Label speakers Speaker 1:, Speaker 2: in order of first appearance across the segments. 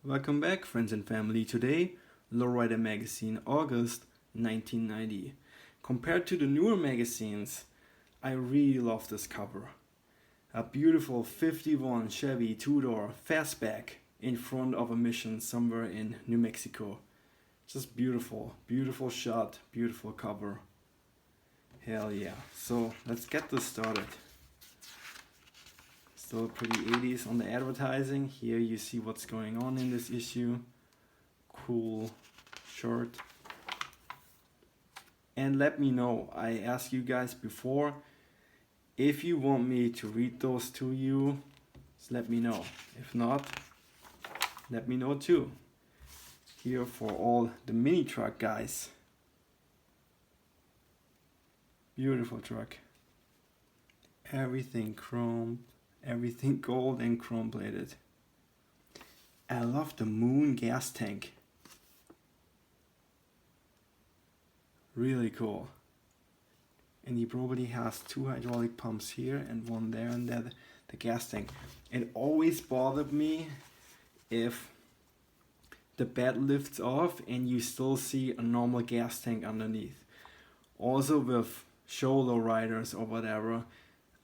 Speaker 1: Welcome back, friends and family. Today, Lowrider magazine, August 1990. Compared to the newer magazines, I really love this cover. A beautiful 51 Chevy two-door fastback in front of a mission somewhere in New Mexico. Just beautiful, beautiful shot, beautiful cover. Hell yeah. So let's get this started. Still pretty 80s on the advertising. Here you see what's going on in this issue. Cool shirt. And let me know, I asked you guys before, if you want me to read those to you, just let me know. If not, let me know too. Here for all the mini truck guys. Beautiful truck. Everything chrome. Everything gold and chrome plated. I love the moon gas tank. Really cool. And he probably has two hydraulic pumps here and one there, and that the gas tank. It always bothered me if the bed lifts off and you still see a normal gas tank underneath. Also with show lowriders or whatever,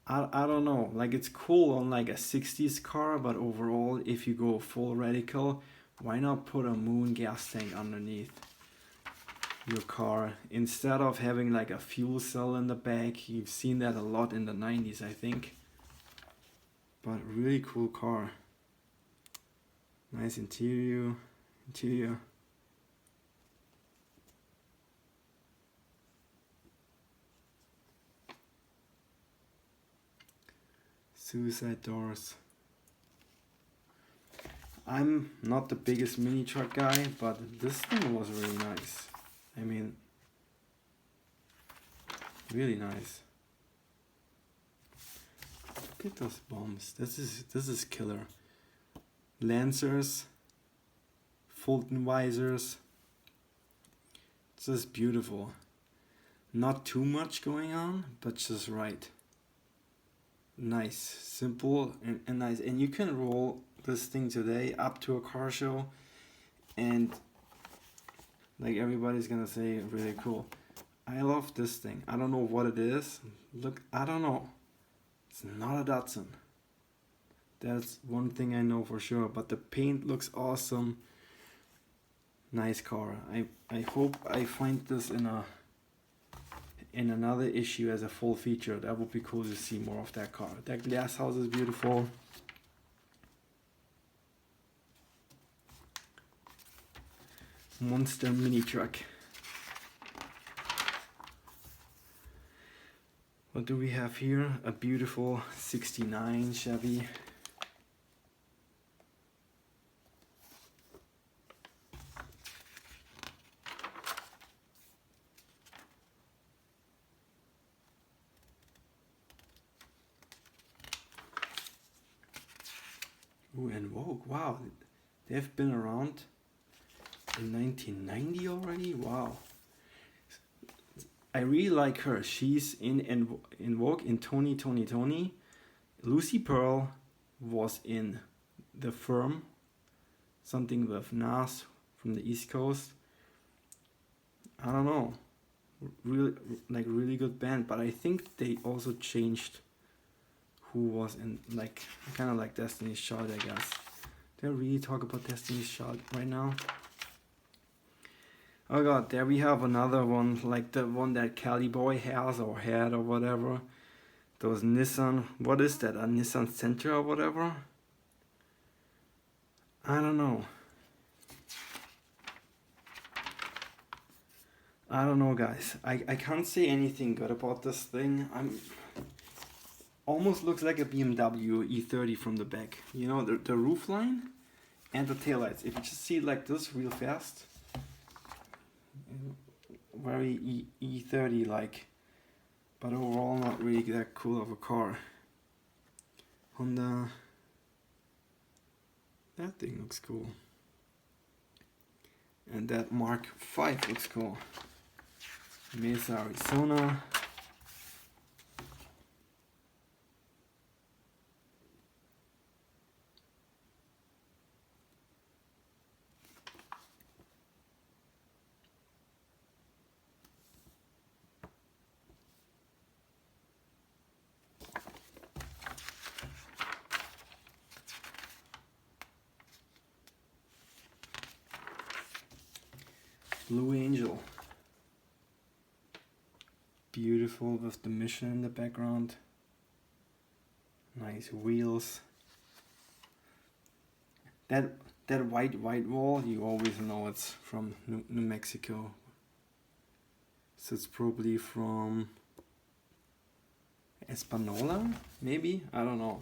Speaker 1: I don't know, like it's cool on like a 60s car, but overall if you go full radical, why not put a moon gas tank underneath your car instead of having like a fuel cell in the back? You've seen that a lot in the 90s, I think. But really cool car. Nice interior. Suicide doors. I'm not the biggest mini truck guy, but this thing was really nice. I mean, really nice. Look at those bombs. This is killer. Lancers, Fulton visors. This is beautiful. Not too much going on, but just right. Nice, simple and nice. And you can roll this thing today up to a car show and like everybody's gonna say really cool. I love this thing. I don't know what it is. Look, I don't know. It's not a Datsun. That's one thing I know for sure, but the paint looks awesome. Nice car. I hope I find this in another issue as a full feature. That would be cool to see more of that car. That glass house is beautiful. Monster mini truck. What do we have here? A beautiful 69 Chevy. Ooh, and Vogue, wow, they've been around in 1990 already. Wow, I really like her. She's in Vogue in Tony. Lucy Pearl was in The Firm, something with Nas from the East Coast. I don't know, really good band, but I think they also changed who was in, like, kind of like Destiny's Child, I guess. Did I really talk about Destiny's Child right now? Oh god, there we have another one, like the one that Cali Boy has or had or whatever. Those Nissan, what is that, a Nissan Sentra or whatever? I don't know. I don't know, guys. I can't say anything good about this thing. Almost looks like a BMW E30 from the back. You know, the roof line and the taillights. If you just see it like this real fast, very E30 like, but overall not really that cool of a car. Honda, that thing looks cool. And that Mark V looks cool. Mesa, Arizona. Blue Angel. Beautiful with the mission in the background. Nice wheels. That white wall, you always know it's from New Mexico. So it's probably from Española, maybe? I don't know.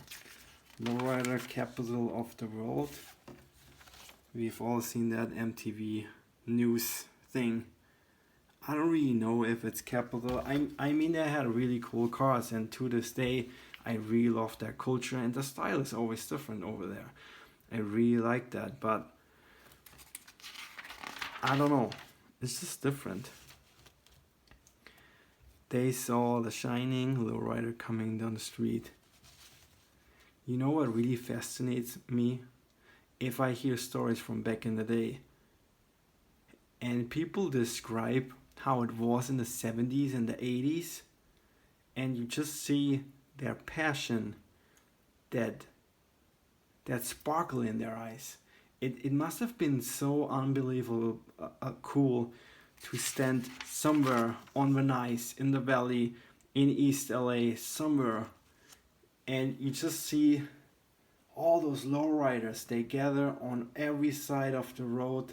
Speaker 1: Lowrider capital of the world. We've all seen that MTV news thing. I don't really know if it's capital. I mean, they had really cool cars, and to this day I really love their culture, and the style is always different over there. I really like that, but I don't know, it's just different. They saw the shining lowrider coming down the street. You know what really fascinates me? If I hear stories from back in the day, and people describe how it was in the 70s and the 80s, and you just see their passion, that sparkle in their eyes. It must have been so unbelievable cool to stand somewhere on the ice in the valley in East LA somewhere, and you just see all those lowriders. They gather on every side of the road.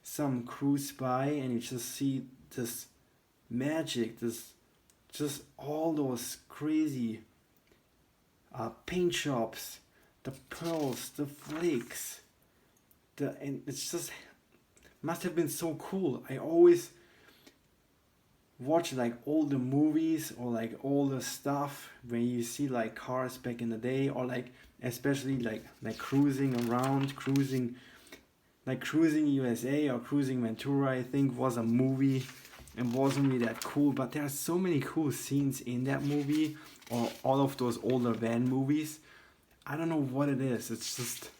Speaker 1: Some cruise by, and you just see this magic, this just all those crazy paint shops, the pearls, the flakes, and it's just must have been so cool. I always watch like all the movies or like all the stuff where you see like cars back in the day, or like especially like cruising around, cruising USA or Cruising Ventura, I think was a movie and wasn't really that cool, but there are so many cool scenes in that movie, or all of those older van movies. I don't know what it is, it's just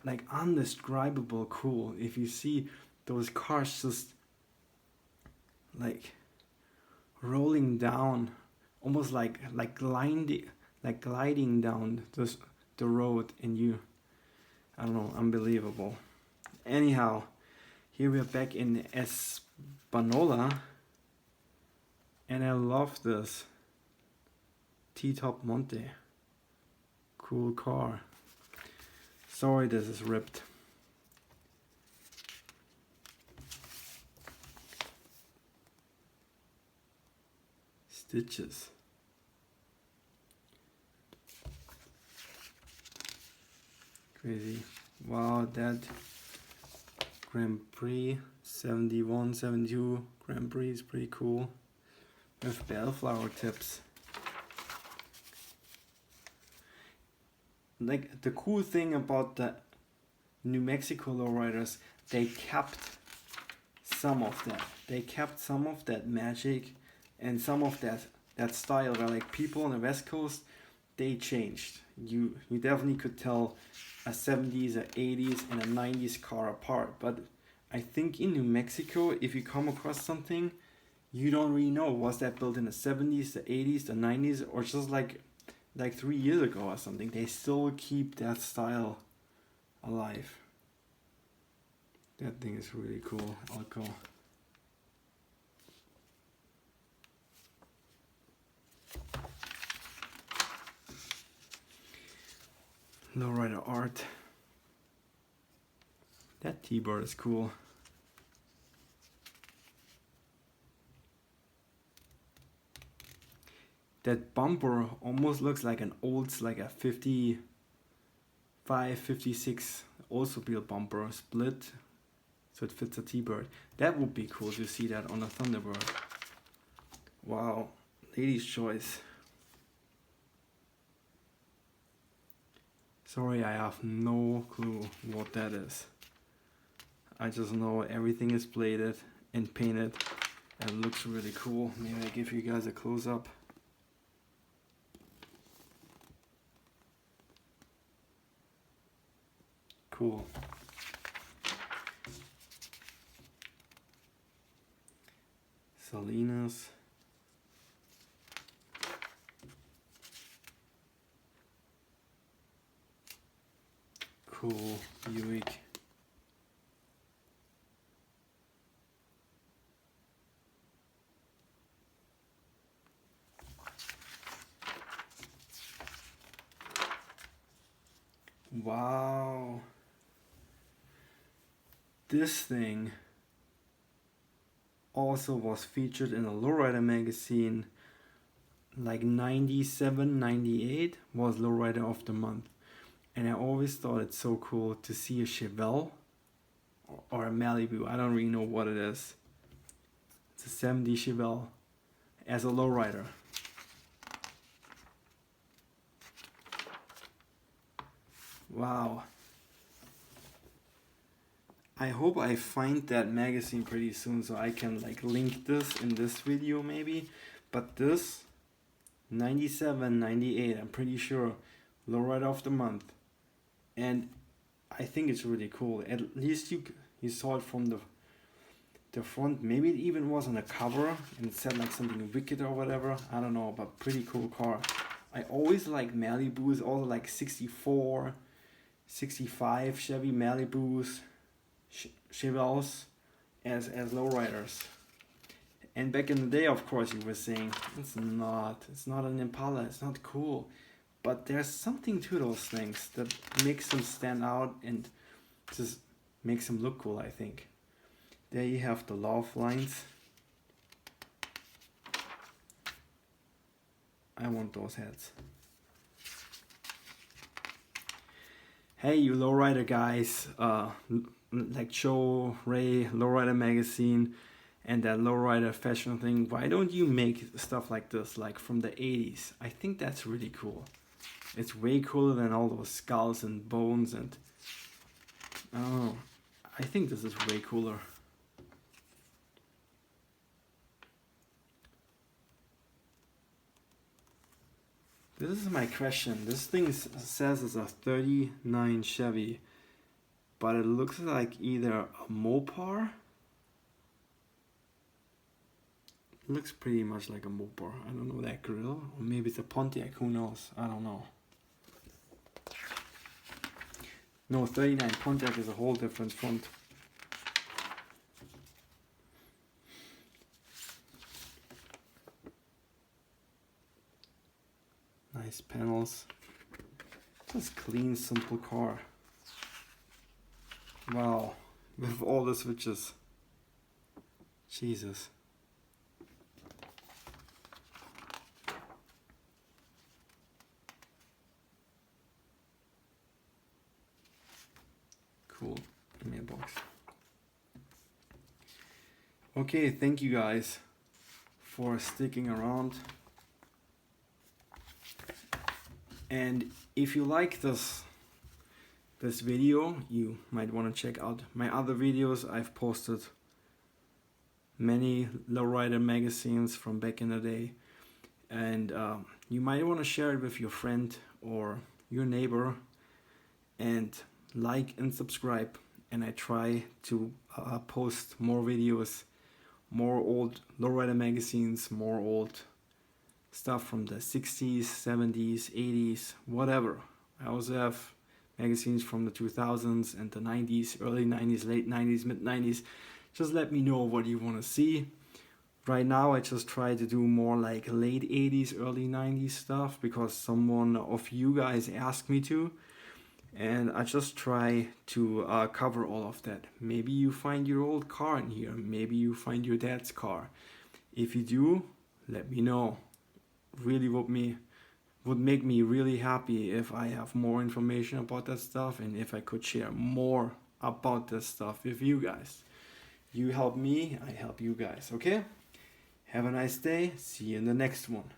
Speaker 1: like undescribable cool. If you see those cars just like rolling down, almost like gliding down the road, and you, I don't know, unbelievable. Anyhow, here we are back in Española, and I love this T-top Monte. Cool car. Sorry, this is ripped. Stitches. Crazy. Wow, that Grand Prix 71, 72 Grand Prix is pretty cool. With bellflower tips. Like, the cool thing about the New Mexico Lowriders, they kept some of that. They kept some of that magic and some of that style where like people on the West Coast, they changed. You definitely could tell a 70s, a 80s, and a 90s car apart. But I think in New Mexico, if you come across something, you don't really know, was that built in the 70s, the 80s, the 90s, or just like 3 years ago or something. They still keep that style alive. That thing is really cool. I'll go. Lowrider art. That T-bar is cool. That bumper almost looks like an old, like a 55, 56 also built bumper, split, so it fits a T-bird. That would be cool to see that on a Thunderbird. Wow, lady's choice. Sorry, I have no clue what that is. I just know everything is plated and painted and it looks really cool. Maybe I give you guys a close-up. Cool. Salinas. Cool. Buick. Wow. This thing also was featured in a Lowrider magazine like 97, 98 was Lowrider of the month. And I always thought it's so cool to see a Chevelle or a Malibu. I don't really know what it is. It's a 70 Chevelle as a lowrider. Wow. I hope I find that magazine pretty soon so I can like link this in this video maybe. But this 97, 98, I'm pretty sure Lowrider of the month. And I think it's really cool. At least you saw it from the front. Maybe it even was on a cover and it said like something wicked or whatever. I don't know, but pretty cool car. I always like Malibus, also like 64, 65 Chevy Malibus, Chevelles as lowriders. And back in the day, of course, you were saying it's not an Impala, it's not cool. But there's something to those things that makes them stand out and just makes them look cool, I think. There you have the love lines. I want those heads. Hey, you lowrider guys, like Joe, Ray, Lowrider magazine, and that lowrider fashion thing. Why don't you make stuff like this, like from the 80s? I think that's really cool. It's way cooler than all those skulls and bones and... Oh, I think this is way cooler. This is my question. This thing says it's a 39 Chevy, but it looks like either a Mopar. It looks pretty much like a Mopar. I don't know that grill, or maybe it's a Pontiac. Who knows? I don't know. No, 39 Pontiac is a whole different front. Nice panels. Just clean, simple car. Wow, with all the switches. Jesus. Cool. Give me a box. Okay, thank you guys for sticking around. And if you like this video, you might want to check out my other videos. I've posted many lowrider magazines from back in the day, and you might want to share it with your friend or your neighbor, and like and subscribe. And I try to post more videos, more old lowrider magazines, more old stuff from the 60s, 70s, 80s, whatever. I also have magazines from the 2000s and the 90s, early 90s, late 90s, mid 90s. Just let me know what you want to see. Right now I just try to do more like late 80s, early 90s stuff because someone of you guys asked me to. And I just try to cover all of that. Maybe you find your old car in here. Maybe you find your dad's car. If you do, let me know. Really would make me really happy if I have more information about that stuff and if I could share more about this stuff with you guys. You help me, I help you guys, okay? Have a nice day. See you in the next one.